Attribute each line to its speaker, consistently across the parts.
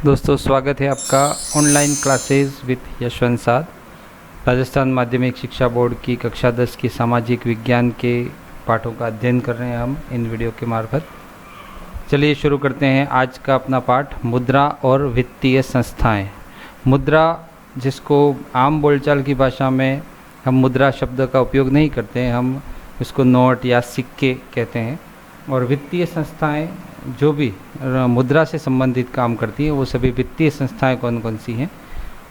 Speaker 1: दोस्तों स्वागत है आपका ऑनलाइन क्लासेस विद यशवंत साध। राजस्थान माध्यमिक शिक्षा बोर्ड की कक्षा 10 की सामाजिक विज्ञान के पाठों का अध्ययन कर रहे हैं हम इन वीडियो के मार्फत। चलिए शुरू करते हैं आज का अपना पाठ, मुद्रा और वित्तीय संस्थाएं। मुद्रा, जिसको आम बोलचाल की भाषा में हम मुद्रा शब्द का उपयोग नहीं करते हैं, हम इसको नोट या सिक्के कहते हैं। और वित्तीय संस्थाएं जो भी मुद्रा से संबंधित काम करती हैं वो सभी वित्तीय संस्थाएं कौन कौन सी हैं।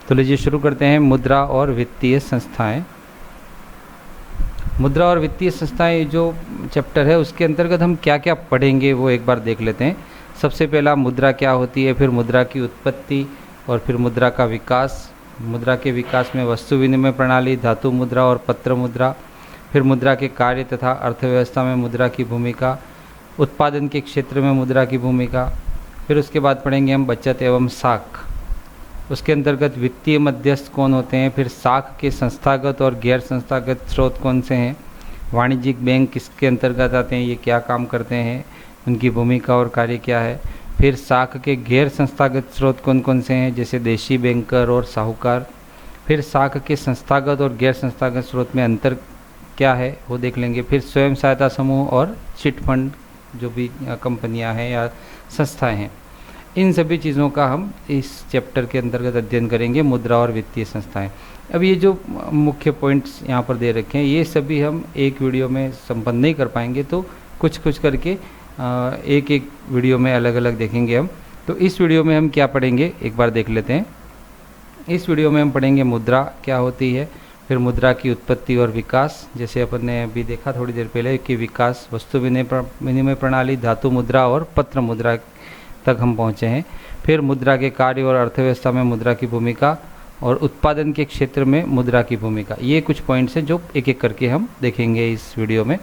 Speaker 1: तो लीजिए शुरू करते हैं, मुद्रा और वित्तीय संस्थाएं। मुद्रा और वित्तीय संस्थाएं जो चैप्टर है उसके अंतर्गत हम क्या क्या पढ़ेंगे वो एक बार देख लेते हैं। सबसे पहला मुद्रा क्या होती है, फिर मुद्रा की उत्पत्ति और फिर मुद्रा का विकास। मुद्रा के विकास में वस्तु विनिमय प्रणाली, धातु मुद्रा और पत्र मुद्रा। फिर मुद्रा के कार्य तथा अर्थव्यवस्था में मुद्रा की भूमिका, उत्पादन के क्षेत्र में मुद्रा की भूमिका। फिर उसके बाद पढ़ेंगे हम बचत एवं साख। उसके अंतर्गत वित्तीय मध्यस्थ कौन होते हैं, फिर साख के संस्थागत और गैर संस्थागत स्रोत कौन से हैं, वाणिज्यिक बैंक किसके अंतर्गत आते हैं, ये क्या काम करते हैं, उनकी भूमिका और कार्य क्या है। फिर साख के गैर संस्थागत स्रोत कौन कौन से हैं, जैसे देशी बैंकर और साहूकार। फिर साख के संस्थागत और गैर संस्थागत स्रोत में अंतर क्या है वो देख लेंगे। फिर स्वयं सहायता समूह और चिट फंड जो भी कंपनियां हैं या संस्थाएं हैं, इन सभी चीज़ों का हम इस चैप्टर के अंतर्गत अध्ययन करेंगे, मुद्रा और वित्तीय संस्थाएं। अब ये जो मुख्य पॉइंट्स यहाँ पर दे रखे हैं ये सभी हम एक वीडियो में संपन्न नहीं कर पाएंगे, तो कुछ कुछ करके एक एक वीडियो में अलग अलग देखेंगे हम। तो इस वीडियो में हम क्या पढ़ेंगे एक बार देख लेते हैं। इस वीडियो में हम पढ़ेंगे मुद्रा क्या होती है, फिर मुद्रा की उत्पत्ति और विकास, जैसे अपन ने अभी देखा थोड़ी देर पहले कि विकास, वस्तु विनिमय प्रणाली, धातु मुद्रा और पत्र मुद्रा तक हम पहुँचे हैं। फिर मुद्रा के कार्य और अर्थव्यवस्था में मुद्रा की भूमिका और उत्पादन के क्षेत्र में मुद्रा की भूमिका। ये कुछ पॉइंट्स हैं जो एक एक करके हम देखेंगे इस वीडियो में।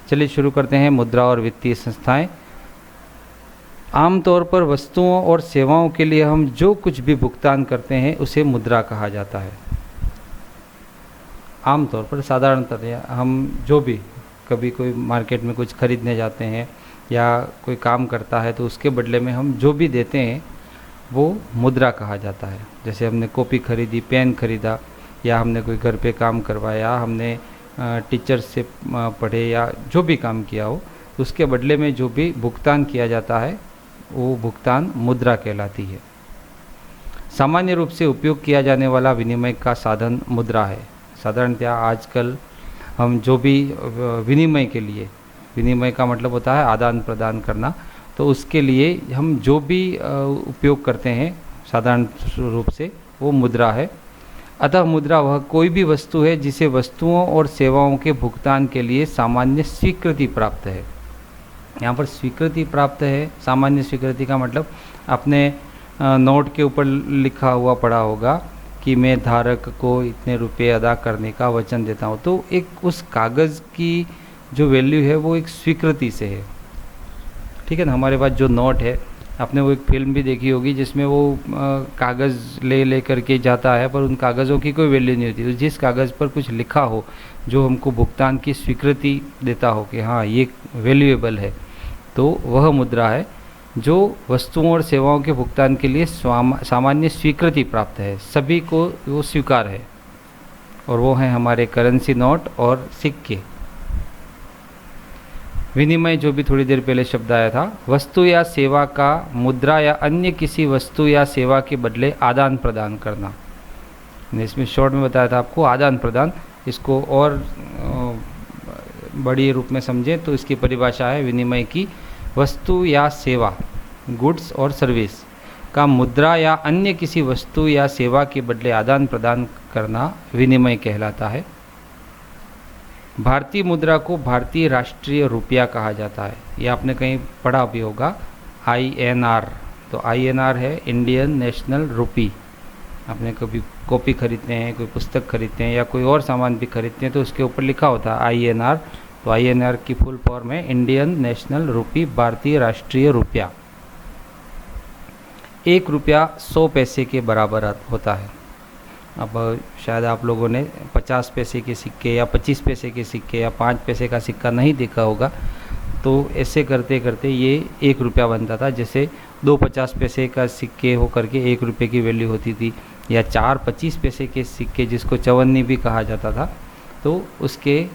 Speaker 1: चलिए शुरू करते हैं। मुद्रा और वित्तीय संस्थाएँ। आमतौर पर वस्तुओं और सेवाओं के लिए हम जो कुछ भी भुगतान करते हैं उसे मुद्रा कहा जाता है। आमतौर पर साधारणतः हम जो भी कभी कोई मार्केट में कुछ खरीदने जाते हैं या कोई काम करता है तो उसके बदले में हम जो भी देते हैं वो मुद्रा कहा जाता है। जैसे हमने कॉपी खरीदी, पेन खरीदा, या हमने कोई घर पे काम करवाया, हमने टीचर से पढ़े या जो भी काम किया हो, उसके बदले में जो भी भुगतान किया जाता है वो भुगतान मुद्रा कहलाती है। सामान्य रूप से उपयोग किया जाने वाला विनिमय का साधन मुद्रा है। साधारणतः आजकल हम जो भी विनिमय के लिए, विनिमय का मतलब होता है आदान प्रदान करना, तो उसके लिए हम जो भी उपयोग करते हैं साधारण रूप से वो मुद्रा है। अतः मुद्रा वह कोई भी वस्तु है जिसे वस्तुओं और सेवाओं के भुगतान के लिए सामान्य स्वीकृति प्राप्त है। यहाँ पर स्वीकृति प्राप्त है, सामान्य स्वीकृति का मतलब आपने नोट के ऊपर लिखा हुआ पढ़ा होगा कि मैं धारक को इतने रुपए अदा करने का वचन देता हूँ, तो एक उस कागज़ की जो वैल्यू है वो एक स्वीकृति से है। ठीक है ना। हमारे पास जो नोट है, आपने वो एक फिल्म भी देखी होगी जिसमें वो कागज़ ले करके जाता है पर उन कागज़ों की कोई वैल्यू नहीं होती। तो जिस कागज़ पर कुछ लिखा हो जो हमको भुगतान की स्वीकृति देता हो कि हाँ ये वैल्यूएबल है, तो वह मुद्रा है जो वस्तुओं और सेवाओं के भुगतान के लिए सामान्य स्वीकृति प्राप्त है, सभी को वो स्वीकार है, और वो हैं हमारे करेंसी नोट और सिक्के। विनिमय जो भी थोड़ी देर पहले शब्द आया था, वस्तु या सेवा का मुद्रा या अन्य किसी वस्तु या सेवा के बदले आदान प्रदान करना। इसमें शॉर्ट में बताया था आपको आदान प्रदान। इसको और बड़ी रूप में समझें तो इसकी परिभाषा है विनिमय की, वस्तु या सेवा, गुड्स और सर्विस का मुद्रा या अन्य किसी वस्तु या सेवा के बदले आदान प्रदान करना विनिमय कहलाता है। भारतीय मुद्रा को भारतीय राष्ट्रीय रुपया कहा जाता है। ये आपने कहीं पढ़ा भी होगा, INR। तो INR है इंडियन नेशनल रुपी। आपने कभी कॉपी खरीदते हैं, कोई पुस्तक खरीदते हैं या कोई और सामान भी खरीदते हैं तो उसके ऊपर लिखा होता है INR। तो INR की फुल फॉर्म है इंडियन नेशनल रुपी, भारतीय राष्ट्रीय रुपया। 1 रुपया 100 पैसे के बराबर होता है। अब शायद आप लोगों ने 50 पैसे के सिक्के या 25 पैसे के सिक्के या 5 पैसे का सिक्का नहीं देखा होगा, तो ऐसे करते करते ये 1 रुपया बनता था। जैसे 2 50 पैसे का सिक्के हो करके 1 रुपये की वैल्यू होती थी, या 4 25 पैसे के सिक्के जिसको चवन्नी भी कहा जाता था, तो उसके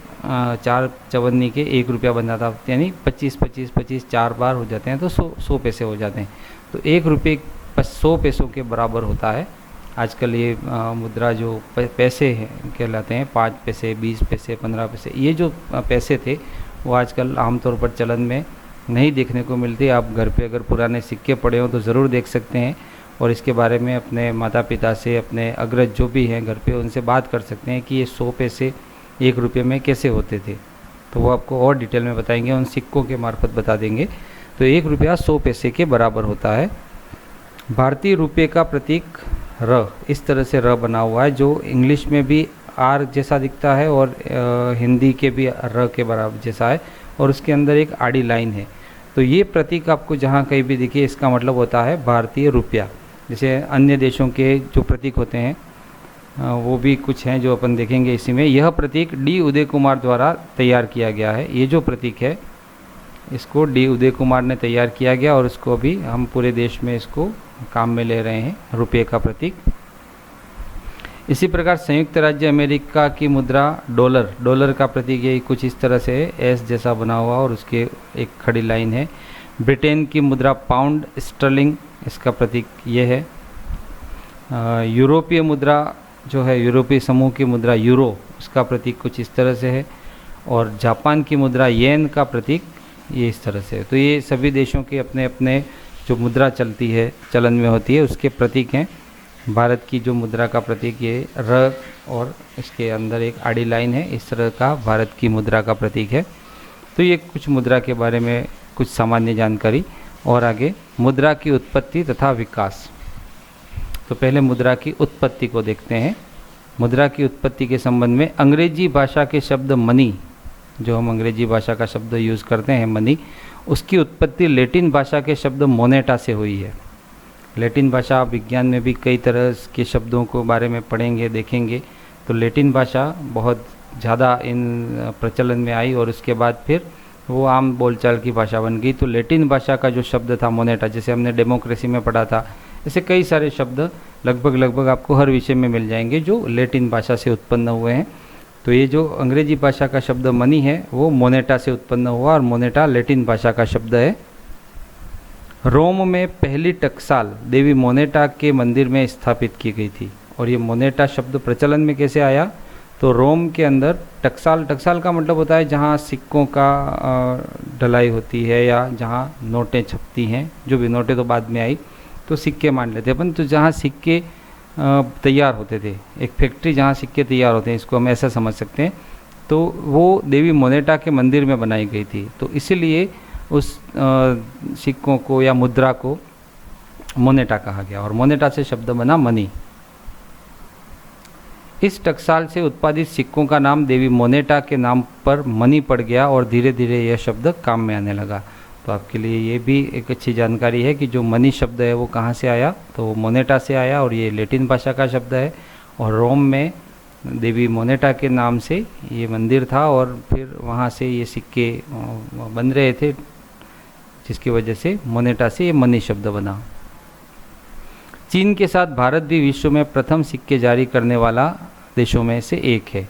Speaker 1: 4 चवन्नी के 1 रुपया बन जाता, यानी 25 25 25 4 बार हो जाते हैं तो 100 पैसे हो जाते हैं। तो 1 रुपये 100 पैसों के बराबर होता है। आजकल ये मुद्रा जो पैसे हैं कहलाते हैं, 5 पैसे 20 पैसे 15 पैसे, ये जो पैसे थे वो आजकल आमतौर पर चलन में नहीं देखने को मिलती। आप घर पे अगर पुराने सिक्के पड़े हों तो ज़रूर देख सकते हैं, और इसके बारे में अपने माता पिता से, अपने अग्रज जो भी हैं घर पे, उनसे बात कर सकते हैं कि ये 100 पैसे 1 रुपये में कैसे होते थे, तो वो आपको और डिटेल में बताएंगे, उन सिक्कों के मार्फत बता देंगे। तो 1 रुपया 100 पैसे के बराबर होता है। भारतीय रुपये का प्रतीक र, इस तरह से र बना हुआ है, जो इंग्लिश में भी आर जैसा दिखता है और हिंदी के भी र के बराबर जैसा है, और उसके अंदर एक आड़ी लाइन है। तो ये प्रतीक आपको जहाँ कहीं भी दिखे, इसका मतलब होता है भारतीय रुपया। जैसे अन्य देशों के जो प्रतीक होते हैं वो भी कुछ हैं जो अपन देखेंगे इसी में। यह प्रतीक डी उदय कुमार द्वारा तैयार किया गया है। ये जो प्रतीक है इसको डी उदय कुमार ने तैयार किया गया, और इसको अभी हम पूरे देश में इसको काम में ले रहे हैं, रुपये का प्रतीक। इसी प्रकार संयुक्त राज्य अमेरिका की मुद्रा डॉलर, डॉलर का प्रतीक ये कुछ इस तरह से है, एस जैसा बना हुआ और उसके एक खड़ी लाइन है। ब्रिटेन की मुद्रा पाउंड स्टर्लिंग, इसका प्रतीक ये है। यूरोपीय मुद्रा जो है, यूरोपीय समूह की मुद्रा यूरो, उसका प्रतीक कुछ इस तरह से है। और जापान की मुद्रा येन का प्रतीक ये इस तरह से है। तो ये सभी देशों के अपने अपने जो मुद्रा चलती है, चलन में होती है, उसके प्रतीक हैं। भारत की जो मुद्रा का प्रतीक ये र, और इसके अंदर एक आड़ी लाइन है, इस तरह का भारत की मुद्रा का प्रतीक है। तो ये कुछ मुद्रा के बारे में कुछ सामान्य जानकारी। और आगे मुद्रा की उत्पत्ति तथा विकास। तो पहले मुद्रा की उत्पत्ति को देखते हैं। मुद्रा की उत्पत्ति के संबंध में अंग्रेजी भाषा के शब्द मनी, जो हम अंग्रेजी भाषा का शब्द यूज़ करते हैं मनी, उसकी उत्पत्ति लैटिन भाषा के शब्द मोनेटा से हुई है। लैटिन भाषा विज्ञान में भी कई तरह के शब्दों को बारे में पढ़ेंगे, देखेंगे। तो लैटिन भाषा बहुत ज़्यादा इन प्रचलन में आई, और उसके बाद फिर वो आम बोलचाल की भाषा बन गई। तो लैटिन भाषा का जो शब्द था मोनेटा, जैसे हमने डेमोक्रेसी में पढ़ा था, ऐसे कई सारे शब्द लगभग आपको हर विषय में मिल जाएंगे जो लैटिन भाषा से उत्पन्न हुए हैं। तो ये जो अंग्रेजी भाषा का शब्द मनी है वो मोनेटा से उत्पन्न हुआ, और मोनेटा लैटिन भाषा का शब्द है। रोम में पहली टकसाल देवी मोनेटा के मंदिर में स्थापित की गई थी। और ये मोनेटा शब्द प्रचलन में कैसे आया, तो रोम के अंदर टकसाल, टकसाल का मतलब होता है जहाँ सिक्कों का ढलाई होती है, या जहाँ नोटें छपती हैं, जो भी नोटें तो बाद में आई, तो सिक्के मान लेते अपन। तो जहाँ सिक्के तैयार होते थे, एक फैक्ट्री जहाँ सिक्के तैयार होते हैं, इसको हम ऐसा समझ सकते हैं। तो वो देवी मोनेटा के मंदिर में बनाई गई थी। तो इसीलिए उस सिक्कों को या मुद्रा को मोनेटा कहा गया, और मोनेटा से शब्द बना मनी। इस टकसाल से उत्पादित सिक्कों का नाम देवी मोनेटा के नाम पर मनी पड़ गया, और धीरे धीरे यह शब्द काम में आने लगा। तो आपके लिए ये भी एक अच्छी जानकारी है कि जो मनी शब्द है वो कहाँ से आया, तो वो मोनेटा से आया, और ये लैटिन भाषा का शब्द है। और रोम में देवी मोनेटा के नाम से ये मंदिर था, और फिर वहाँ से ये सिक्के बन रहे थे, जिसकी वजह से मोनेटा से ये मनी शब्द बना। चीन के साथ भारत भी विश्व में प्रथम सिक्के जारी करने वाला देशों में से एक है।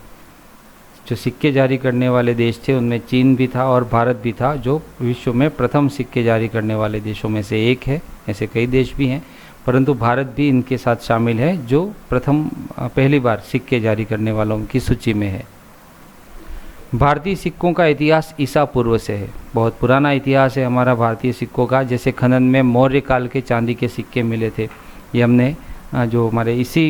Speaker 1: जो सिक्के जारी करने वाले देश थे उनमें चीन भी था और भारत भी था, जो विश्व में प्रथम सिक्के जारी करने वाले देशों में से एक है। ऐसे कई देश भी हैं, परंतु भारत भी इनके साथ शामिल है, जो पहली बार सिक्के जारी करने वालों की सूची में है। भारतीय सिक्कों का इतिहास ईसा पूर्व से है। बहुत पुराना इतिहास है हमारा भारतीय सिक्कों का। जैसे खनन में मौर्य काल के चांदी के सिक्के मिले थे, ये हमने जो हमारे इसी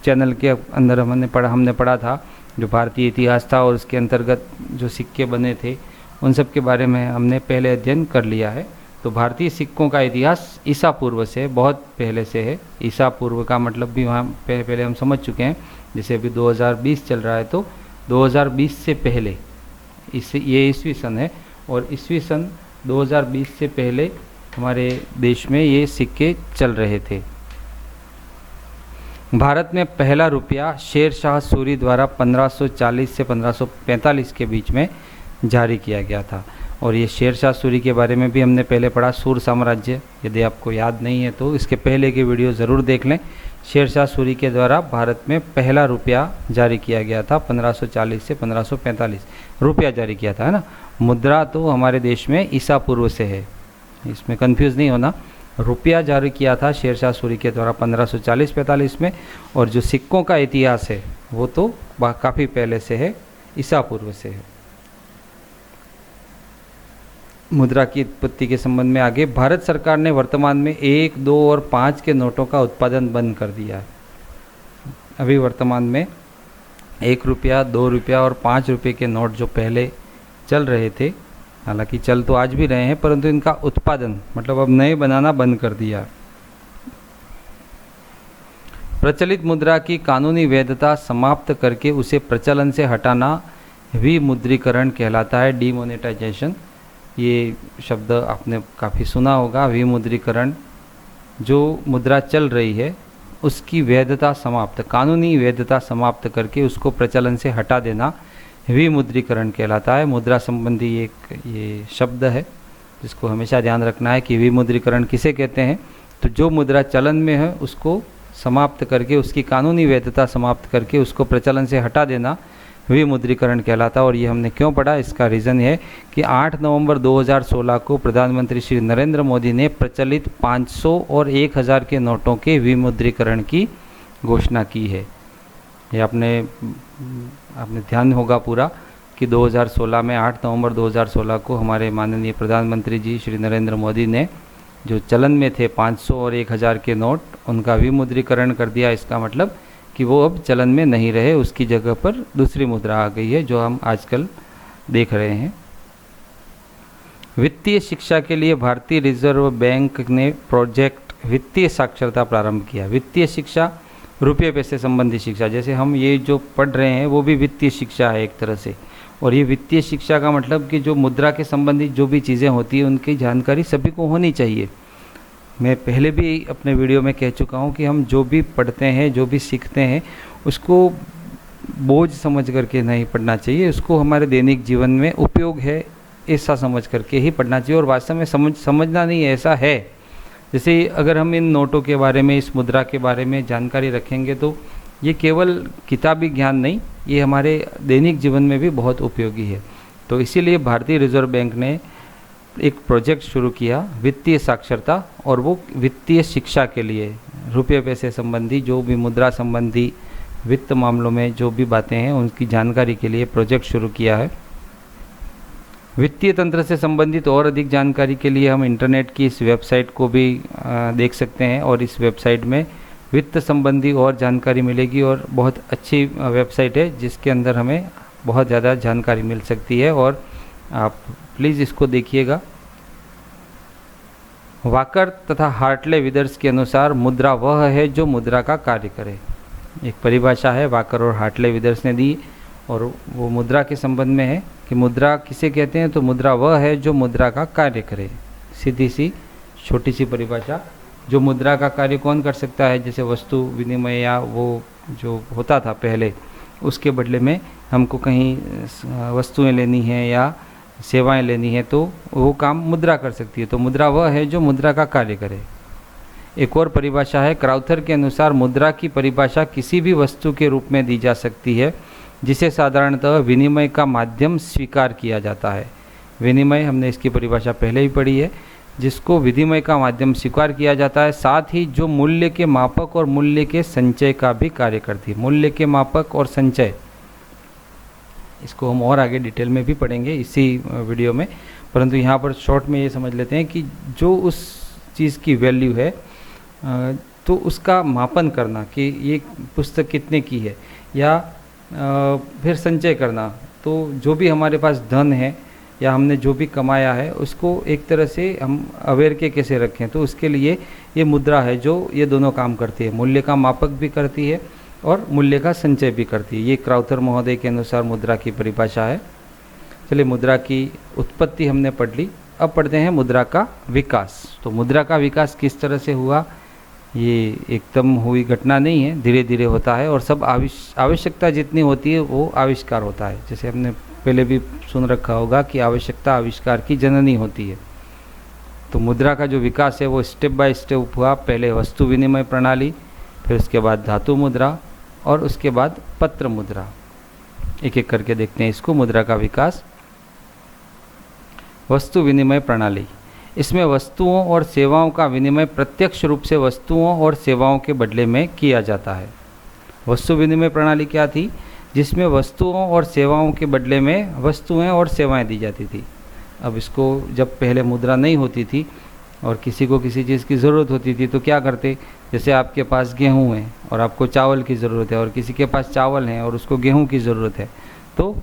Speaker 1: चैनल के अंदर हमने पढ़ा था, जो भारतीय इतिहास था, और उसके अंतर्गत जो सिक्के बने थे उन सब के बारे में हमने पहले अध्ययन कर लिया है। तो भारतीय सिक्कों का इतिहास ईसा पूर्व से, बहुत पहले से है। ईसा पूर्व का मतलब भी वहाँ पहले हम समझ चुके हैं। जैसे अभी 2020 चल रहा है, तो 2020 से पहले ये ईस्वी सन है, और ईस्वी सन 2020 से पहले हमारे देश में ये सिक्के चल रहे थे। भारत में पहला रुपया शेर शाह सूरी द्वारा 1540 से 1545 के बीच में जारी किया गया था, और ये शेरशाह सूरी के बारे में भी हमने पहले पढ़ा, सूर साम्राज्य। यदि आपको याद नहीं है तो इसके पहले के वीडियो ज़रूर देख लें। शेरशाह सूरी के द्वारा भारत में पहला रुपया जारी किया गया था 1540 से 1545 रुपया जारी किया था, है ना। मुद्रा तो हमारे देश में ईसा पूर्व से है, इसमें कंफ्यूज नहीं होना। रुपया जारी किया था शेरशाह सूरी के द्वारा 1540-45 में, और जो सिक्कों का इतिहास है वो तो काफ़ी पहले से है, ईसा पूर्व से है। मुद्रा की उत्पत्ति के संबंध में आगे, भारत सरकार ने वर्तमान में 1, 2 और 5 के नोटों का उत्पादन बंद कर दिया है। अभी वर्तमान में 1 रुपया, 2 रुपया और 5 रुपये के नोट जो पहले चल रहे थे, हालांकि चल तो आज भी रहे हैं, परंतु इनका उत्पादन मतलब अब नए बनाना बंद कर दिया। प्रचलित मुद्रा की कानूनी वैधता समाप्त करके उसे प्रचलन से हटाना विमुद्रीकरण कहलाता है, डीमोनेटाइजेशन। ये शब्द आपने काफ़ी सुना होगा। विमुद्रीकरण, जो मुद्रा चल रही है उसकी वैधता समाप्त, कानूनी वैधता समाप्त करके उसको प्रचलन से हटा देना विमुद्रीकरण कहलाता है। मुद्रा संबंधी एक ये शब्द है जिसको हमेशा ध्यान रखना है कि विमुद्रीकरण किसे कहते हैं। तो जो मुद्रा चलन में है उसको समाप्त करके, उसकी कानूनी वैधता समाप्त करके उसको प्रचलन से हटा देना विमुद्रीकरण कहलाता। और ये हमने क्यों पढ़ा, इसका रीज़न है कि 8 नवंबर 2016 को प्रधानमंत्री श्री नरेंद्र मोदी ने प्रचलित 500 और 1000 के नोटों के विमुद्रीकरण की घोषणा की है। ये आपने ध्यान होगा पूरा कि 2016 में 8 नवंबर 2016 को हमारे माननीय प्रधानमंत्री जी श्री नरेंद्र मोदी ने जो चलन में थे 500 और 1000 के नोट, उनका विमुद्रीकरण कर दिया। इसका मतलब कि वो अब चलन में नहीं रहे, उसकी जगह पर दूसरी मुद्रा आ गई है जो हम आजकल देख रहे हैं। वित्तीय शिक्षा के लिए भारतीय रिजर्व बैंक ने प्रोजेक्ट वित्तीय साक्षरता प्रारंभ किया। वित्तीय शिक्षा, रुपये पैसे संबंधी शिक्षा, जैसे हम ये जो पढ़ रहे हैं वो भी वित्तीय शिक्षा है एक तरह से। और ये वित्तीय शिक्षा का मतलब कि जो मुद्रा के संबंधी जो भी चीज़ें होती हैं उनकी जानकारी सभी को होनी चाहिए। मैं पहले भी अपने वीडियो में कह चुका हूँ कि हम जो भी पढ़ते हैं, जो भी सीखते हैं, उसको बोझ समझ करके नहीं पढ़ना चाहिए, उसको हमारे दैनिक जीवन में उपयोग है ऐसा समझ करके ही पढ़ना चाहिए। और वास्तव में समझना नहीं है, ऐसा है। जैसे अगर हम इन नोटों के बारे में, इस मुद्रा के बारे में जानकारी रखेंगे तो ये केवल किताबी ज्ञान नहीं, ये हमारे दैनिक जीवन में भी बहुत उपयोगी है। तो इसीलिए भारतीय रिजर्व बैंक ने एक प्रोजेक्ट शुरू किया वित्तीय साक्षरता, और वो वित्तीय शिक्षा के लिए, रुपये पैसे संबंधी जो भी मुद्रा संबंधी वित्त मामलों में जो भी बातें हैं उनकी जानकारी के लिए प्रोजेक्ट शुरू किया है। वित्तीय तंत्र से संबंधित और अधिक जानकारी के लिए हम इंटरनेट की इस वेबसाइट को भी देख सकते हैं, और इस वेबसाइट में वित्त संबंधी और जानकारी मिलेगी। और बहुत अच्छी वेबसाइट है जिसके अंदर हमें बहुत ज़्यादा जानकारी मिल सकती है, और आप प्लीज़ इसको देखिएगा। वाकर तथा हार्टले विदर्स के अनुसार मुद्रा वह है जो मुद्रा का कार्य करे। एक परिभाषा है वाकर और हार्टले विदर्स ने दी, और वो मुद्रा के संबंध में है कि मुद्रा किसे कहते हैं। तो मुद्रा वह है जो मुद्रा का कार्य करे। सीधी सी छोटी सी परिभाषा। जो मुद्रा का कार्य कौन कर सकता है, जैसे वस्तु विनिमय या वो जो होता था पहले, उसके बदले में हमको कहीं वस्तुएं लेनी है या सेवाएं लेनी है तो वो काम मुद्रा कर सकती है। तो मुद्रा वह है जो मुद्रा का कार्य करे। एक और परिभाषा है क्राउथर के अनुसार मुद्रा की परिभाषा किसी भी वस्तु के रूप में दी जा सकती है जिसे साधारणतः विनिमय का माध्यम स्वीकार किया जाता है। विनिमय, हमने इसकी परिभाषा पहले ही पढ़ी है, जिसको विनिमय का माध्यम स्वीकार किया जाता है, साथ ही जो मूल्य के मापक और मूल्य के संचय का भी कार्य करती है। मूल्य के मापक और संचय, इसको हम और आगे डिटेल में भी पढ़ेंगे इसी वीडियो में, परंतु यहाँ पर शॉर्ट में ये समझ लेते हैं कि जो उस चीज़ की वैल्यू है तो उसका मापन करना कि ये पुस्तक कितने की है, या फिर संचय करना, तो जो भी हमारे पास धन है या हमने जो भी कमाया है उसको एक तरह से हम अवेयर के कैसे रखें। तो उसके लिए ये मुद्रा है जो ये दोनों काम करती है, मूल्य का मापक भी करती है और मूल्य का संचय भी करती है। ये क्राउथर महोदय के अनुसार मुद्रा की परिभाषा है। चलिए, मुद्रा की उत्पत्ति हमने पढ़ ली, अब पढ़ते हैं मुद्रा का विकास। तो मुद्रा का विकास किस तरह से हुआ, ये एकदम हुई घटना नहीं है, धीरे धीरे होता है और सब आवश्यकता जितनी होती है वो आविष्कार होता है। जैसे हमने पहले भी सुन रखा होगा कि आवश्यकता आविष्कार की जननी होती है। तो मुद्रा का जो विकास है वो स्टेप बाय स्टेप हुआ। पहले वस्तु विनिमय प्रणाली, फिर उसके बाद धातु मुद्रा और उसके बाद पत्र मुद्रा। एक एक करके देखते हैं इसको। मुद्रा का विकास। वस्तु विनिमय प्रणाली, इसमें वस्तुओं और सेवाओं का विनिमय प्रत्यक्ष रूप से वस्तुओं और सेवाओं के बदले में किया जाता है। वस्तु विनिमय प्रणाली क्या थी? जिसमें वस्तुओं और सेवाओं के बदले में वस्तुएं और सेवाएं दी जाती थी। अब इसको जब पहले मुद्रा नहीं होती थी और किसी को किसी चीज़ की ज़रूरत होती थी तो क्या करते, जैसे आपके पास गेहूं है और आपको चावल की ज़रूरत है, और किसी के पास चावल है और उसको गेहूं की ज़रूरत है, तो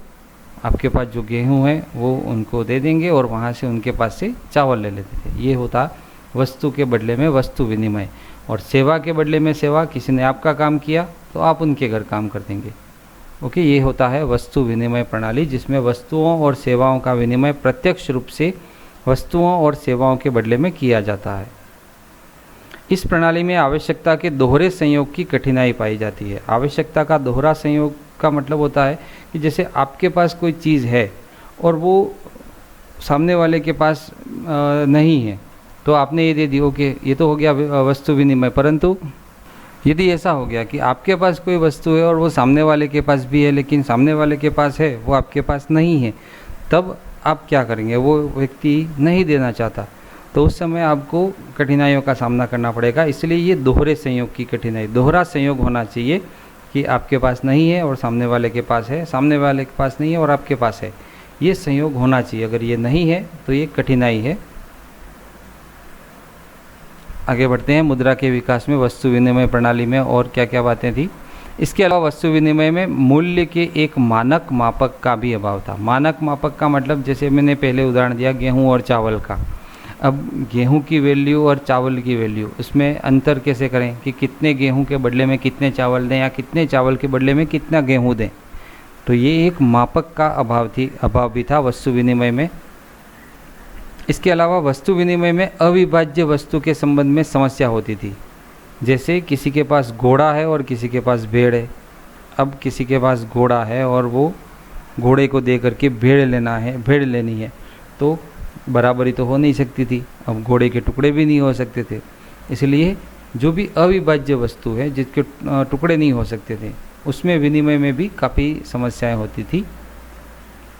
Speaker 1: आपके पास जो गेहूं है वो उनको दे देंगे और वहाँ से उनके पास से चावल ले लेते थे। ये होता वस्तु के बदले में वस्तु विनिमय। और सेवा के बदले में सेवा, किसी ने आपका काम किया तो आप उनके घर काम कर देंगे। ओके, ये होता है वस्तु विनिमय प्रणाली, जिसमें वस्तुओं और सेवाओं का विनिमय प्रत्यक्ष रूप से वस्तुओं और सेवाओं के बदले में किया जाता है। इस प्रणाली में आवश्यकता के दोहरे संयोग की कठिनाई पाई जाती है। आवश्यकता का दोहरा संयोग का मतलब होता है कि जैसे आपके पास कोई चीज़ है और वो सामने वाले के पास नहीं है, तो आपने ये दे दी, ओके, ये तो हो गया वस्तु विनिमय। परंतु यदि ऐसा हो गया कि आपके पास कोई वस्तु है और वो सामने वाले के पास भी है, लेकिन सामने वाले के पास है, वो आपके पास नहीं है, तब आप क्या करेंगे? वो व्यक्ति नहीं देना चाहता, तो उस समय आपको कठिनाइयों का सामना करना पड़ेगा। इसलिए ये दोहरे संयोग की कठिनाई, दोहरा संयोग होना चाहिए कि आपके पास नहीं है और सामने वाले के पास है, सामने वाले के पास नहीं है और आपके पास है। ये संयोग होना चाहिए। अगर ये नहीं है तो ये कठिनाई है। आगे बढ़ते हैं। मुद्रा के विकास में वस्तु विनिमय प्रणाली में और क्या क्या बातें थी? इसके अलावा वस्तु विनिमय में मूल्य के एक मानक मापक का भी अभाव था। मानक मापक का मतलब, जैसे मैंने पहले उदाहरण दिया गेहूं और चावल का। अब गेहूं की वैल्यू और चावल की वैल्यू, उसमें अंतर कैसे करें कि कितने गेहूं के बदले में कितने चावल दें या कितने चावल के बदले में कितना गेहूं दें। तो ये एक मापक का अभाव भी था वस्तु विनिमय में। इसके अलावा वस्तु विनिमय में अविभाज्य वस्तु के संबंध में समस्या होती थी। जैसे किसी के पास घोड़ा है और किसी के पास भेड़ है। अब किसी के पास घोड़ा है और वो घोड़े को दे करके भेड़ लेनी है, तो बराबरी तो हो नहीं सकती थी। अब घोड़े के टुकड़े भी नहीं हो सकते थे। इसलिए जो भी अविभाज्य वस्तु है, जिसके टुकड़े नहीं हो सकते थे, उसमें विनिमय में भी काफ़ी समस्याएं होती थी।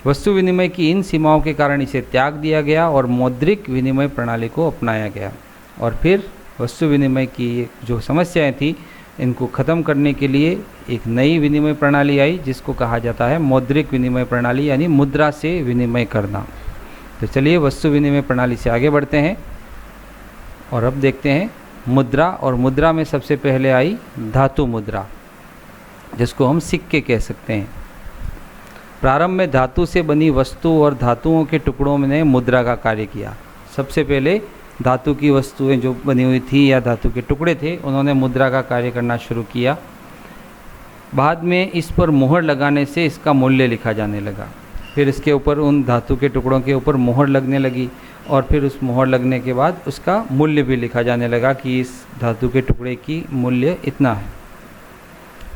Speaker 1: वस्तु विनिमय की इन सीमाओं के कारण इसे त्याग दिया गया और मौद्रिक विनिमय प्रणाली को अपनाया गया। और फिर वस्तु विनिमय की जो समस्याएं थी, इनको ख़त्म करने के लिए एक नई विनिमय प्रणाली आई, जिसको कहा जाता है मौद्रिक विनिमय प्रणाली, यानी मुद्रा से विनिमय करना। तो चलिए वस्तु विनिमय प्रणाली से आगे बढ़ते हैं और अब देखते हैं मुद्रा। और मुद्रा में सबसे पहले आई धातु मुद्रा, जिसको हम सिक्के कह सकते हैं। प्रारंभ में धातु से बनी वस्तु और धातुओं के टुकड़ों ने मुद्रा का कार्य किया। सबसे पहले धातु की वस्तुएं जो बनी हुई थी या धातु के टुकड़े थे, उन्होंने मुद्रा का कार्य करना शुरू किया। बाद में इस पर मोहर लगाने से इसका मूल्य लिखा जाने लगा। फिर इसके ऊपर, उन धातु के टुकड़ों के ऊपर मोहर लगने लगी और फिर उस मोहर लगने के बाद उसका मूल्य भी लिखा जाने लगा कि इस धातु के टुकड़े की मूल्य इतना है।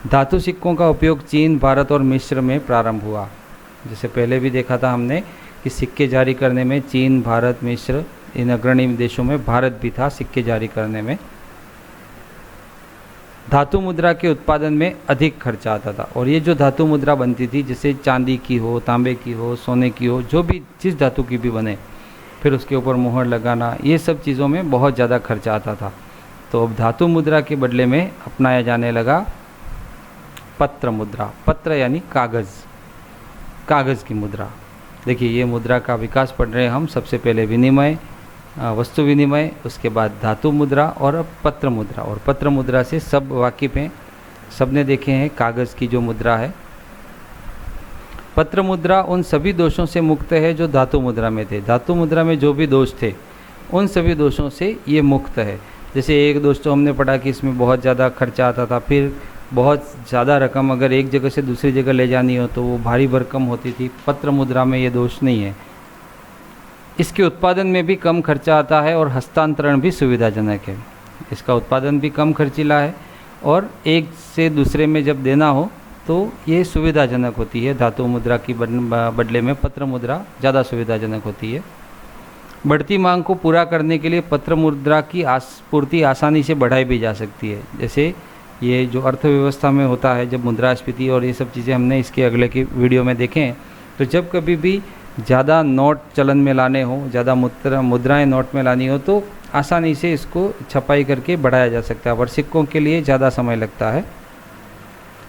Speaker 1: धातु सिक्कों का उपयोग चीन, भारत और मिस्र में प्रारंभ हुआ। जैसे पहले भी देखा था हमने कि सिक्के जारी करने में चीन, भारत, मिस्र, इन अग्रणी देशों में भारत भी था सिक्के जारी करने में। धातु मुद्रा के उत्पादन में अधिक खर्चा आता था। और ये जो धातु मुद्रा बनती थी, जैसे चांदी की हो, तांबे की हो, सोने की हो, जो भी जिस धातु की भी बने, फिर उसके ऊपर मोहर लगाना, ये सब चीज़ों में बहुत ज़्यादा खर्चा आता था। तो अब धातु मुद्रा के बदले में अपनाया जाने लगा पत्र मुद्रा। पत्र यानी कागज़ की मुद्रा। देखिए, ये मुद्रा का विकास पढ़ रहे हैं हम। सबसे पहले विनिमय, वस्तु विनिमय, उसके बाद धातु मुद्रा और अब पत्र मुद्रा। और पत्र मुद्रा से सब वाकिफ़ हैं, सब ने देखे हैं कागज़ की जो मुद्रा है। पत्र मुद्रा उन सभी दोषों से मुक्त है जो धातु मुद्रा में थे। धातु मुद्रा में जो भी दोष थे, उन सभी दोषों से ये मुक्त है। जैसे एक दोष तो हमने पढ़ा कि इसमें बहुत ज़्यादा खर्चा आता था, फिर बहुत ज़्यादा रकम अगर एक जगह से दूसरी जगह ले जानी हो तो वो भारी भरकम होती थी। पत्र मुद्रा में ये दोष नहीं है। इसके उत्पादन में भी कम खर्चा आता है और हस्तांतरण भी सुविधाजनक है। इसका उत्पादन भी कम खर्चीला है और एक से दूसरे में जब देना हो तो ये सुविधाजनक होती है। धातु मुद्रा की बदले में पत्र मुद्रा ज़्यादा सुविधाजनक होती है। बढ़ती मांग को पूरा करने के लिए पत्र मुद्रा की आपूर्ति आसानी से बढ़ाई भी जा सकती है। जैसे ये जो अर्थव्यवस्था में होता है, जब मुद्रास्फीति और ये सब चीज़ें हमने इसके अगले की वीडियो में देखें, तो जब कभी भी ज़्यादा नोट चलन में लाने हो, ज़्यादा मुद्राएं नोट में लानी हो, तो आसानी से इसको छपाई करके बढ़ाया जा सकता है, और सिक्कों के लिए ज़्यादा समय लगता है।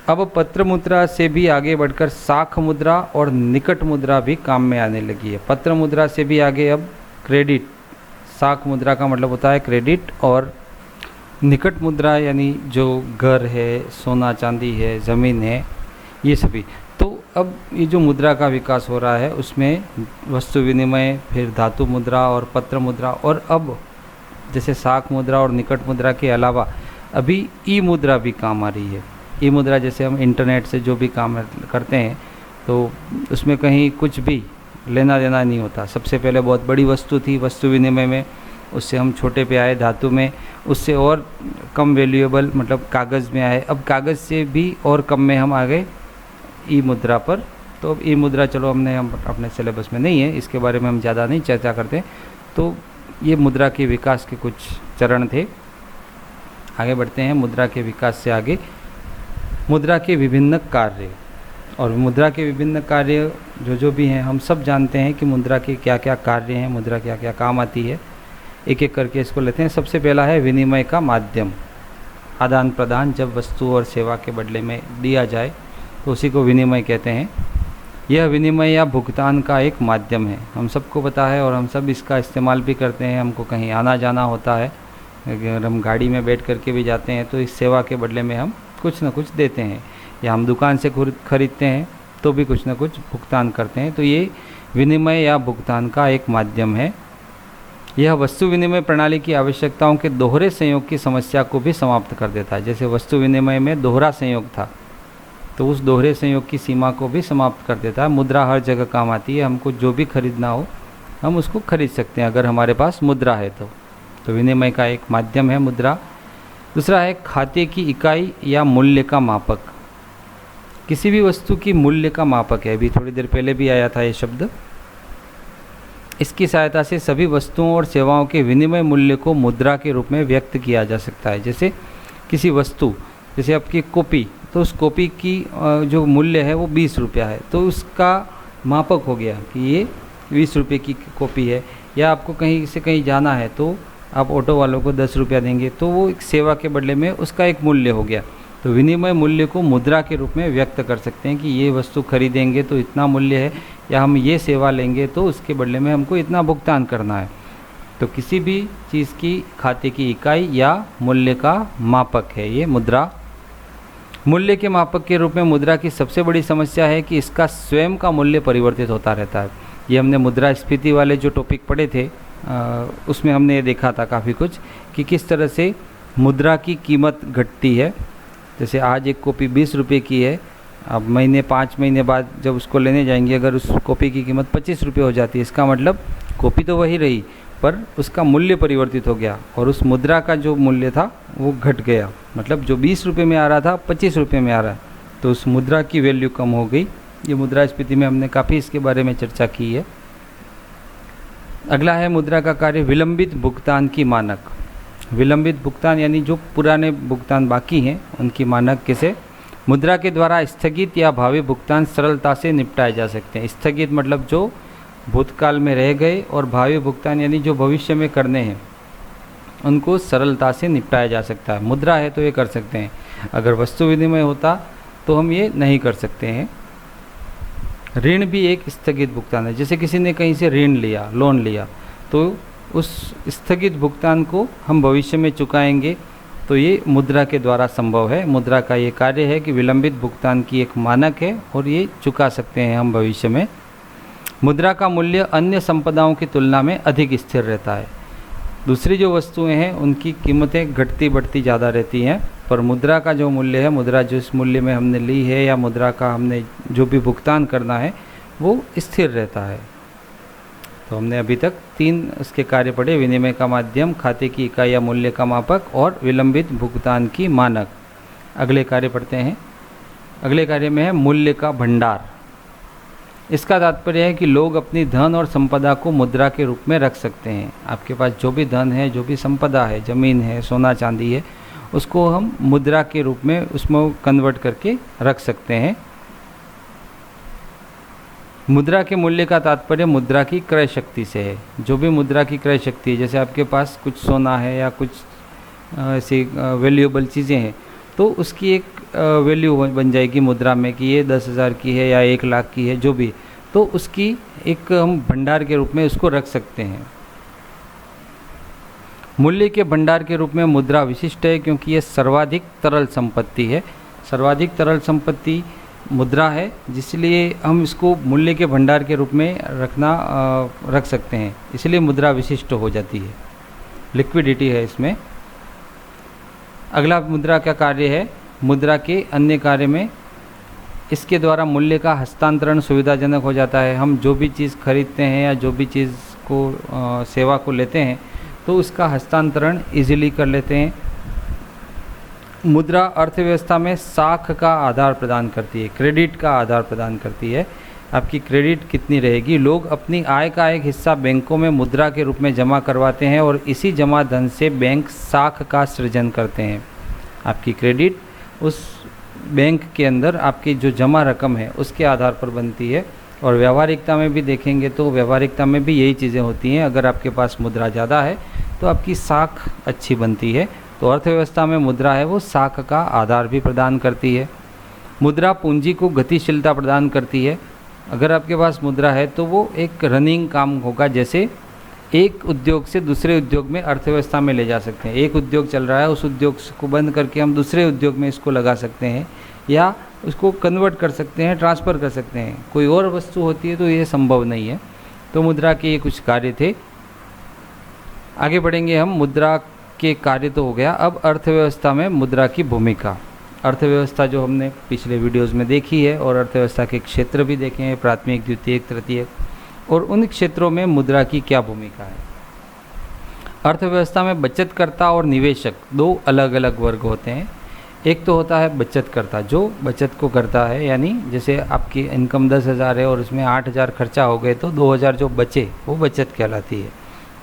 Speaker 1: अब पत्र मुद्रा से भी आगे बढ़कर साख मुद्रा और निकट मुद्रा भी काम में आने लगी है। पत्र मुद्रा से भी आगे अब क्रेडिट, साख मुद्रा का मतलब होता है क्रेडिट, और निकट मुद्रा यानी जो घर है, सोना चांदी है, ज़मीन है, ये सभी। तो अब ये जो मुद्रा का विकास हो रहा है उसमें वस्तु विनिमय, फिर धातु मुद्रा और पत्र मुद्रा, और अब जैसे साख मुद्रा और निकट मुद्रा के अलावा अभी ई मुद्रा भी काम आ रही है। ई मुद्रा जैसे हम इंटरनेट से जो भी काम करते हैं, तो उसमें कहीं कुछ भी लेना देना नहीं होता। सबसे पहले बहुत बड़ी वस्तु थी वस्तु विनिमय में, उससे हम छोटे पे आए धातु में, उससे और कम वैल्यूएबल मतलब कागज़ में आए, अब कागज़ से भी और कम में हम आ गए ई मुद्रा पर। तो अब ई मुद्रा चलो हम अपने सिलेबस में नहीं है, इसके बारे में हम ज़्यादा नहीं चर्चा करते। तो ये मुद्रा के विकास के कुछ चरण थे। आगे बढ़ते हैं। मुद्रा के विकास से आगे मुद्रा के विभिन्न कार्य, और मुद्रा के विभिन्न कार्य जो भी हैं, हम सब जानते हैं कि मुद्रा के क्या क्या कार्य हैं, मुद्रा क्या क्या काम आती है। एक एक करके इसको लेते हैं। सबसे पहला है विनिमय का माध्यम, आदान प्रदान। जब वस्तु और सेवा के बदले में दिया जाए तो उसी को विनिमय कहते हैं। यह विनिमय या भुगतान का एक माध्यम है, हम सबको पता है, और हम सब इसका इस्तेमाल भी करते हैं। हमको कहीं आना जाना होता है, अगर हम गाड़ी में बैठ करके भी जाते हैं तो इस सेवा के बदले में हम कुछ ना कुछ देते हैं, या हम दुकान से खरीदते हैं तो भी कुछ ना कुछ भुगतान करते हैं। तो ये विनिमय या भुगतान का एक माध्यम है। यह वस्तु विनिमय प्रणाली की आवश्यकताओं के दोहरे संयोग की समस्या को भी समाप्त कर देता है। जैसे वस्तु विनिमय में दोहरा संयोग था, तो उस दोहरे संयोग की सीमा को भी समाप्त कर देता है। मुद्रा हर जगह काम आती है, हमको जो भी खरीदना हो हम उसको खरीद सकते हैं अगर हमारे पास मुद्रा है तो विनिमय का एक माध्यम है मुद्रा। दूसरा है खाते की इकाई या मूल्य का मापक। किसी भी वस्तु की मूल्य का मापक है, अभी थोड़ी देर पहले भी आया था ये शब्द। इसकी सहायता से सभी वस्तुओं और सेवाओं के विनिमय मूल्य को मुद्रा के रूप में व्यक्त किया जा सकता है। जैसे किसी वस्तु, जैसे आपकी कॉपी, तो उस कॉपी की जो मूल्य है वो 20 रुपया है, तो उसका मापक हो गया कि ये 20 रुपये की कॉपी है। या आपको कहीं से कहीं जाना है तो आप ऑटो वालों को 10 रुपया देंगे, तो वो एक सेवा के बदले में उसका एक मूल्य हो गया। तो विनिमय मूल्य को मुद्रा के रूप में व्यक्त कर सकते हैं कि ये वस्तु खरीदेंगे तो इतना मूल्य है, या हम ये सेवा लेंगे तो उसके बदले में हमको इतना भुगतान करना है। तो किसी भी चीज़ की खाते की इकाई या मूल्य का मापक है ये मुद्रा। मूल्य के मापक के रूप में मुद्रा की सबसे बड़ी समस्या है कि इसका स्वयं का मूल्य परिवर्तित होता रहता है। ये हमने मुद्रास्फीति वाले जो टॉपिक पढ़े थे उसमें हमने ये देखा था काफ़ी कुछ कि किस तरह से मुद्रा की कीमत घटती है। जैसे आज एक कॉपी 20 रुपये की है, अब 5 महीने बाद जब उसको लेने जाएंगे अगर उस कॉपी की कीमत 25 रुपये हो जाती है, इसका मतलब कॉपी तो वही रही पर उसका मूल्य परिवर्तित हो गया और उस मुद्रा का जो मूल्य था वो घट गया। मतलब जो 20 रुपये में आ रहा था 25 रुपये में आ रहा है, तो उस मुद्रा की वैल्यू कम हो गई। ये मुद्रास्फीति में हमने काफ़ी इसके बारे में चर्चा की है। अगला है मुद्रा का कार्य विलंबित भुगतान की मानक। विलंबित भुगतान यानी जो पुराने भुगतान बाकी हैं उनकी मानक कैसे। मुद्रा के द्वारा स्थगित या भावी भुगतान सरलता से निपटाए जा सकते हैं। स्थगित मतलब जो भूतकाल में रह गए, और भावी भुगतान यानी जो भविष्य में करने हैं उनको सरलता से निपटाया जा सकता है। मुद्रा है तो ये कर सकते हैं, अगर वस्तु विनिमय होता तो हम ये नहीं कर सकते हैं। ऋण भी एक स्थगित भुगतान है। जैसे किसी ने कहीं से ऋण लिया, लोन लिया, तो उस स्थगित भुगतान को हम भविष्य में चुकाएंगे, तो ये मुद्रा के द्वारा संभव है। मुद्रा का ये कार्य है कि विलंबित भुगतान की एक मानक है और ये चुका सकते हैं हम भविष्य में। मुद्रा का मूल्य अन्य संपदाओं की तुलना में अधिक स्थिर रहता है। दूसरी जो वस्तुएं हैं उनकी कीमतें घटती बढ़ती ज़्यादा रहती हैं, पर मुद्रा का जो मूल्य है, मुद्रा जिस मूल्य में हमने ली है या मुद्रा का हमने जो भी भुगतान करना है वो स्थिर रहता है। तो हमने अभी तक 3 इसके कार्य पढ़े, विनिमय का माध्यम, खाते की इकाई या मूल्य का मापक और विलंबित भुगतान की मानक। अगले कार्य पढ़ते हैं। अगले कार्य में है मूल्य का भंडार। इसका तात्पर्य है कि लोग अपनी धन और संपदा को मुद्रा के रूप में रख सकते हैं। आपके पास जो भी धन है, जो भी संपदा है, ज़मीन है, सोना चांदी है, उसको हम मुद्रा के रूप में उसमें कन्वर्ट करके रख सकते हैं। मुद्रा के मूल्य का तात्पर्य मुद्रा की क्रय शक्ति से है। जो भी मुद्रा की क्रय शक्ति है, जैसे आपके पास कुछ सोना है या कुछ ऐसी वैल्यूएबल चीज़ें हैं, तो उसकी एक वैल्यू बन जाएगी मुद्रा में कि ये 10,000 की है या 1 लाख की है, जो भी, तो उसकी एक हम भंडार के रूप में उसको रख सकते हैं। मूल्य के भंडार के रूप में मुद्रा विशिष्ट है क्योंकि ये सर्वाधिक तरल संपत्ति है। सर्वाधिक तरल संपत्ति मुद्रा है, जिसलिए हम इसको मूल्य के भंडार के रूप में रख सकते हैं, इसलिए मुद्रा विशिष्ट हो जाती है, लिक्विडिटी है इसमें। अगला मुद्रा का कार्य है, मुद्रा के अन्य कार्य में इसके द्वारा मूल्य का हस्तांतरण सुविधाजनक हो जाता है। हम जो भी चीज़ खरीदते हैं या जो भी चीज़ को सेवा को लेते हैं तो उसका हस्तांतरण इजीली कर लेते हैं। मुद्रा अर्थव्यवस्था में साख का आधार प्रदान करती है, क्रेडिट का आधार प्रदान करती है। आपकी क्रेडिट कितनी रहेगी? लोग अपनी आय का एक हिस्सा बैंकों में मुद्रा के रूप में जमा करवाते हैं और इसी जमा धन से बैंक साख का सृजन करते हैं। आपकी क्रेडिट उस बैंक के अंदर आपकी जो जमा रकम है उसके आधार पर बनती है। और व्यावहारिकता में भी देखेंगे तो व्यावहारिकता में भी यही चीज़ें होती हैं। अगर आपके पास मुद्रा ज़्यादा है तो आपकी साख अच्छी बनती है। तो अर्थव्यवस्था में मुद्रा है वो साख का आधार भी प्रदान करती है। मुद्रा पूंजी को गतिशीलता प्रदान करती है। अगर आपके पास मुद्रा है तो वो एक रनिंग काम होगा, जैसे एक उद्योग से दूसरे उद्योग में अर्थव्यवस्था में ले जा सकते हैं। एक उद्योग चल रहा है, उस उद्योग को बंद करके हम दूसरे उद्योग में इसको लगा सकते हैं या उसको कन्वर्ट कर सकते हैं, ट्रांसफ़र कर सकते हैं। कोई और वस्तु होती है तो ये संभव नहीं है। तो मुद्रा के ये कुछ कार्य थे। आगे बढ़ेंगे हम। मुद्रा के कार्य तो हो गया, अब अर्थव्यवस्था में मुद्रा की भूमिका। अर्थव्यवस्था जो हमने पिछले वीडियोस में देखी है और अर्थव्यवस्था के क्षेत्र भी देखे हैं, प्राथमिक, द्वितीयक, तृतीयक, और उन क्षेत्रों में मुद्रा की क्या भूमिका है। अर्थव्यवस्था में बचतकर्ता और निवेशक दो अलग अलग वर्ग होते हैं। एक तो होता है बचतकर्ता, जो बचत को करता है, यानी जैसे आपकी इनकम 10,000 है और उसमें 8,000 खर्चा हो गए तो 2,000 जो बचे वो बचत कहलाती है।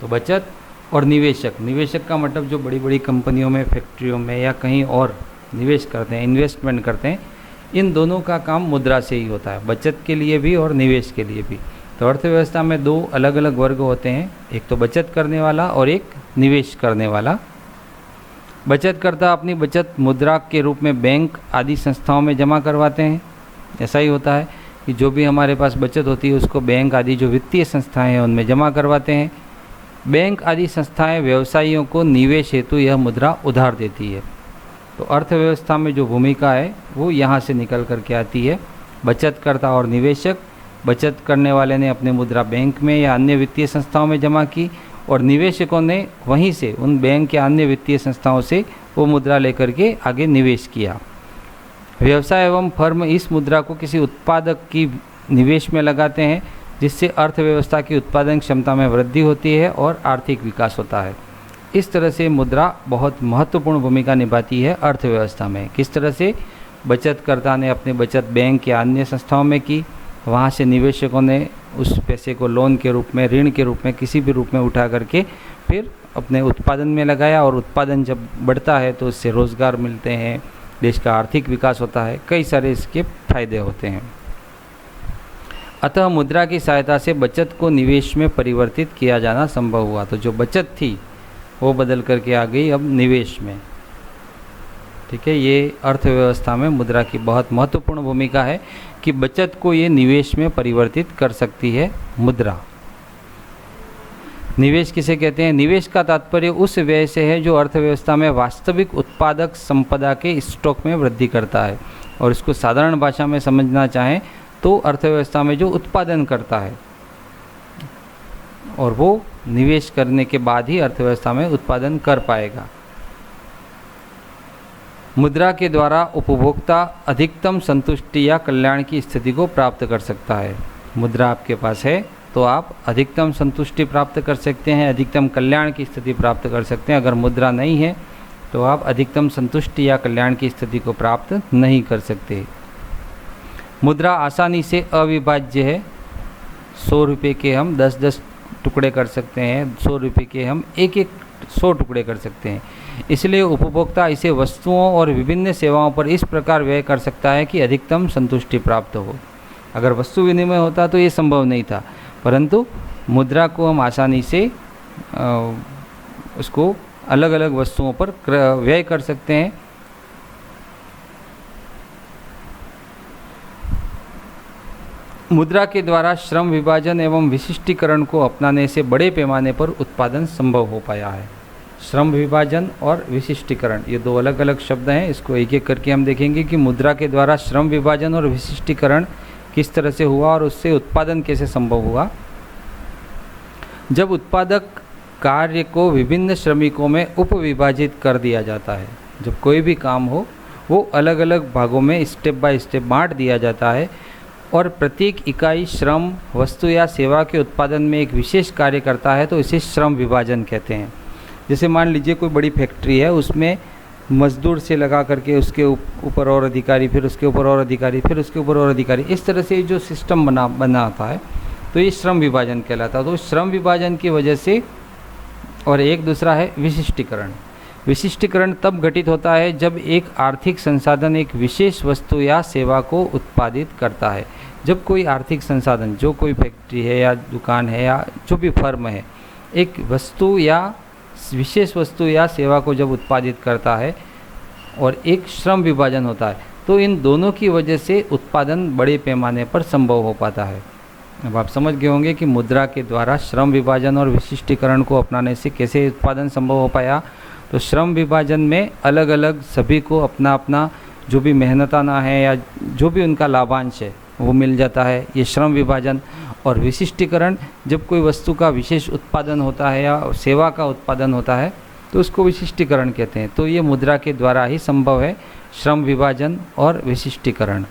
Speaker 1: तो बचत और निवेशक, निवेशक का मतलब जो बड़ी बड़ी कंपनियों में, फैक्ट्रियों में या कहीं और निवेश करते हैं, इन्वेस्टमेंट करते हैं, इन दोनों का काम मुद्रा से ही होता है, बचत के लिए भी और निवेश के लिए भी। तो अर्थव्यवस्था में दो अलग अलग वर्ग होते हैं, एक तो बचत करने वाला और एक निवेश करने वाला। बचतकर्ता अपनी बचत मुद्रा के रूप में बैंक आदि संस्थाओं में जमा करवाते हैं। ऐसा ही होता है कि जो भी हमारे पास बचत होती है उसको बैंक आदि जो वित्तीय संस्थाएं हैं उनमें जमा करवाते हैं। बैंक आदि संस्थाएं व्यवसायियों को निवेश हेतु यह मुद्रा उधार देती है। तो अर्थव्यवस्था में जो भूमिका है वो यहाँ से निकल कर के आती है। बचतकर्ता और निवेशक, बचत करने वाले ने अपनी मुद्रा बैंक में या अन्य वित्तीय संस्थाओं में जमा की और निवेशकों ने वहीं से उन बैंक या अन्य वित्तीय संस्थाओं से वो मुद्रा लेकर के आगे निवेश किया। व्यवसाय एवं फर्म इस मुद्रा को किसी उत्पादक की निवेश में लगाते हैं, जिससे अर्थव्यवस्था की उत्पादन क्षमता में वृद्धि होती है और आर्थिक विकास होता है। इस तरह से मुद्रा बहुत महत्वपूर्ण भूमिका निभाती है अर्थव्यवस्था में। किस तरह से? बचतकर्ता ने अपनी बचत बैंक या अन्य संस्थाओं में की, वहाँ से निवेशकों ने उस पैसे को लोन के रूप में, ऋण के रूप में, किसी भी रूप में उठा करके फिर अपने उत्पादन में लगाया, और उत्पादन जब बढ़ता है तो उससे रोज़गार मिलते हैं, देश का आर्थिक विकास होता है, कई सारे इसके फायदे होते हैं। अतः मुद्रा की सहायता से बचत को निवेश में परिवर्तित किया जाना संभव हुआ। तो जो बचत थी वो बदल करके आ गई अब निवेश में। ठीक है, ये अर्थव्यवस्था में मुद्रा की बहुत महत्वपूर्ण भूमिका है कि बचत को ये निवेश में परिवर्तित कर सकती है मुद्रा। निवेश किसे कहते हैं? निवेश का तात्पर्य उस व्यय से है जो अर्थव्यवस्था में वास्तविक उत्पादक संपदा के स्टॉक में वृद्धि करता है। और इसको साधारण भाषा में समझना चाहें तो अर्थव्यवस्था में जो उत्पादन करता है, और वो निवेश करने के बाद ही अर्थव्यवस्था में उत्पादन कर पाएगा। मुद्रा के द्वारा उपभोक्ता अधिकतम संतुष्टि या कल्याण की स्थिति को प्राप्त कर सकता है। मुद्रा आपके पास है तो आप अधिकतम संतुष्टि प्राप्त कर सकते हैं, अधिकतम कल्याण की स्थिति प्राप्त कर सकते हैं। अगर मुद्रा नहीं है तो आप अधिकतम संतुष्टि या कल्याण की स्थिति को प्राप्त नहीं कर सकते। मुद्रा आसानी से अविभाज्य है। 100 रुपये के हम 10-10 टुकड़े कर सकते हैं, 100 रुपये के हम 1-1 100 टुकड़े कर सकते हैं। इसलिए उपभोक्ता इसे वस्तुओं और विभिन्न सेवाओं पर इस प्रकार व्यय कर सकता है कि अधिकतम संतुष्टि प्राप्त हो। अगर वस्तु विनिमय होता तो ये संभव नहीं था, परंतु मुद्रा को हम आसानी से उसको अलग अलग वस्तुओं पर व्यय कर सकते हैं। मुद्रा के द्वारा श्रम विभाजन एवं विशिष्टीकरण को अपनाने से बड़े पैमाने पर उत्पादन संभव हो पाया है। श्रम विभाजन और विशिष्टीकरण ये दो अलग अलग शब्द हैं, इसको एक एक करके हम देखेंगे कि मुद्रा के द्वारा श्रम विभाजन और विशिष्टीकरण किस तरह से हुआ और उससे उत्पादन कैसे संभव हुआ। जब उत्पादक कार्य को विभिन्न श्रमिकों में उपविभाजित कर दिया जाता है, जब कोई भी काम हो वो अलग अलग भागों में स्टेप बाय स्टेप बांट दिया जाता है और प्रत्येक इकाई श्रम, वस्तु या सेवा के उत्पादन में एक विशेष कार्य करता है, तो इसे श्रम विभाजन कहते हैं। जैसे मान लीजिए कोई बड़ी फैक्ट्री है, उसमें मजदूर से लगा करके उसके ऊपर और अधिकारी, फिर उसके ऊपर और अधिकारी, फिर उसके ऊपर और अधिकारी, इस तरह से जो सिस्टम बना आता है तो ये श्रम विभाजन कहलाता है। तो श्रम विभाजन की वजह से, और एक दूसरा है विशिष्टीकरण। विशिष्टीकरण तब घटित होता है जब एक आर्थिक संसाधन एक विशेष वस्तु या सेवा को उत्पादित करता है। जब कोई आर्थिक संसाधन, जो कोई फैक्ट्री है या दुकान है या जो भी फर्म है, एक वस्तु या विशेष वस्तु या सेवा को जब उत्पादित करता है और एक श्रम विभाजन होता है, तो इन दोनों की वजह से उत्पादन बड़े पैमाने पर संभव हो पाता है। अब आप समझ गए होंगे कि मुद्रा के द्वारा श्रम विभाजन और विशिष्टीकरण को अपनाने से कैसे उत्पादन संभव हो पाया। तो श्रम विभाजन में अलग अलग सभी को अपना अपना जो भी मेहनताना है या जो भी उनका लाभांश है वो मिल जाता है, ये श्रम विभाजन। और विशिष्टीकरण, जब कोई वस्तु का विशेष उत्पादन होता है या सेवा का उत्पादन होता है तो उसको विशिष्टीकरण कहते हैं। तो ये मुद्रा के द्वारा ही संभव है, श्रम विभाजन और विशिष्टीकरण।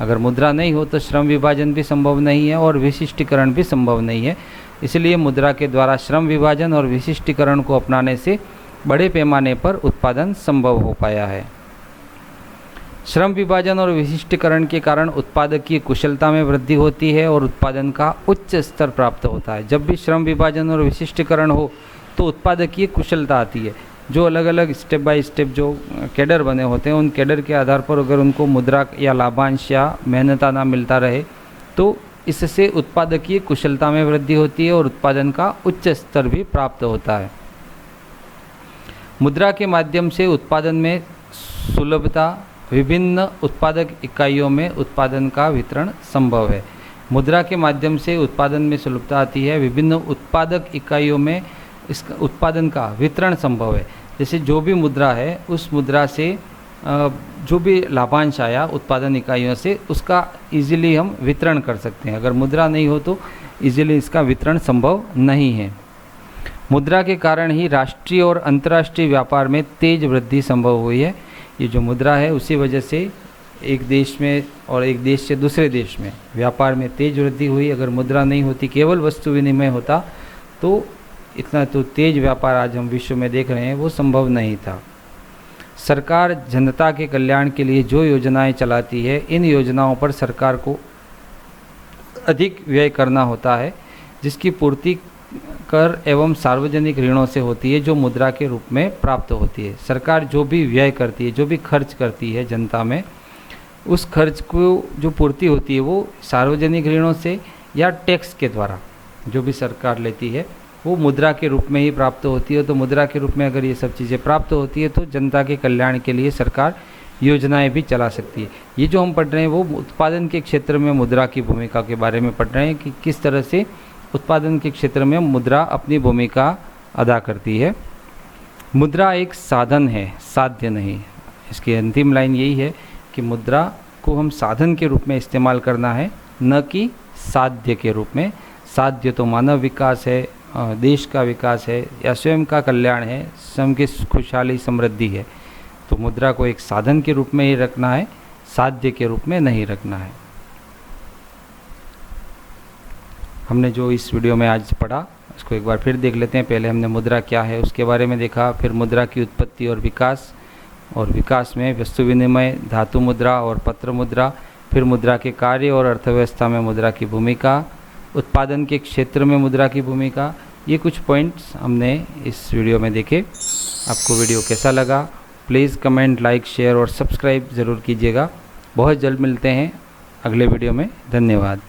Speaker 1: अगर मुद्रा नहीं हो तो श्रम विभाजन भी संभव नहीं है और विशिष्टीकरण भी संभव नहीं है। इसलिए मुद्रा के द्वारा श्रम विभाजन और विशिष्टीकरण को अपनाने से बड़े पैमाने पर उत्पादन संभव हो पाया है। श्रम विभाजन और विशिष्टीकरण के कारण उत्पादकीय कुशलता में वृद्धि होती है और उत्पादन का उच्च स्तर प्राप्त होता है। जब भी श्रम विभाजन और विशिष्टीकरण हो तो उत्पादकीय कुशलता आती है। जो अलग अलग स्टेप बाय स्टेप जो कैडर बने होते हैं, उन कैडर के आधार पर अगर उनको मुद्रा या लाभांश या मेहनताना मिलता रहे तो इससे उत्पादकीय कुशलता में वृद्धि होती है और उत्पादन का उच्च स्तर भी प्राप्त होता है। मुद्रा के माध्यम से उत्पादन में सुलभता, विभिन्न उत्पादक इकाइयों में उत्पादन का वितरण संभव है। मुद्रा के माध्यम से उत्पादन में सुलभता आती है, विभिन्न उत्पादक इकाइयों में इसका उत्पादन का वितरण संभव है। जैसे जो भी मुद्रा है उस मुद्रा से जो भी लाभांश आया उत्पादन इकाइयों से, उसका इजीली हम वितरण कर सकते हैं। अगर मुद्रा नहीं हो तो इजीली इसका वितरण संभव नहीं है। मुद्रा के कारण ही राष्ट्रीय और अंतर्राष्ट्रीय व्यापार में तेज वृद्धि संभव हुई है। ये जो मुद्रा है उसी वजह से एक देश में और एक देश से दूसरे देश में व्यापार में तेज वृद्धि हुई। अगर मुद्रा नहीं होती, केवल वस्तु विनिमय होता, तो इतना तो तेज व्यापार आज हम विश्व में देख रहे हैं वो संभव नहीं था। सरकार जनता के कल्याण के लिए जो योजनाएं चलाती है, इन योजनाओं पर सरकार को अधिक व्यय करना होता है, जिसकी पूर्ति कर एवं सार्वजनिक ऋणों से होती है, जो मुद्रा के रूप में प्राप्त होती है। सरकार जो भी व्यय करती है, जो भी खर्च करती है जनता में, उस खर्च को जो पूर्ति होती है वो सार्वजनिक ऋणों से या टैक्स के द्वारा जो भी सरकार लेती है वो मुद्रा के रूप में ही प्राप्त होती है। तो मुद्रा के रूप में अगर ये सब चीज़ें प्राप्त होती है तो जनता के कल्याण के लिए सरकार योजनाएं भी चला सकती है। ये जो हम पढ़ रहे हैं वो उत्पादन के क्षेत्र में मुद्रा की भूमिका के बारे में पढ़ रहे हैं कि किस तरह से उत्पादन के क्षेत्र में मुद्रा अपनी भूमिका अदा करती है। मुद्रा एक साधन है, साध्य नहीं। इसकी अंतिम लाइन यही है कि मुद्रा को हम साधन के रूप में इस्तेमाल करना है, न कि साध्य के रूप में। साध्य तो मानव विकास है, देश का विकास है या स्वयं का कल्याण है, स्वयं की खुशहाली समृद्धि है। तो मुद्रा को एक साधन के रूप में ही रखना है, साध्य के रूप में नहीं रखना है। हमने जो इस वीडियो में आज पढ़ा उसको एक बार फिर देख लेते हैं। पहले हमने मुद्रा क्या है उसके बारे में देखा, फिर मुद्रा की उत्पत्ति और विकास में वस्तु विनिमय, धातु मुद्रा और पत्र मुद्रा, फिर मुद्रा के कार्य और अर्थव्यवस्था में मुद्रा की भूमिका, उत्पादन के क्षेत्र में मुद्रा की भूमिका, ये कुछ पॉइंट्स हमने इस वीडियो में देखे। आपको वीडियो कैसा लगा प्लीज़ कमेंट, लाइक, शेयर और सब्सक्राइब ज़रूर कीजिएगा। बहुत जल्द मिलते हैं अगले वीडियो में। धन्यवाद।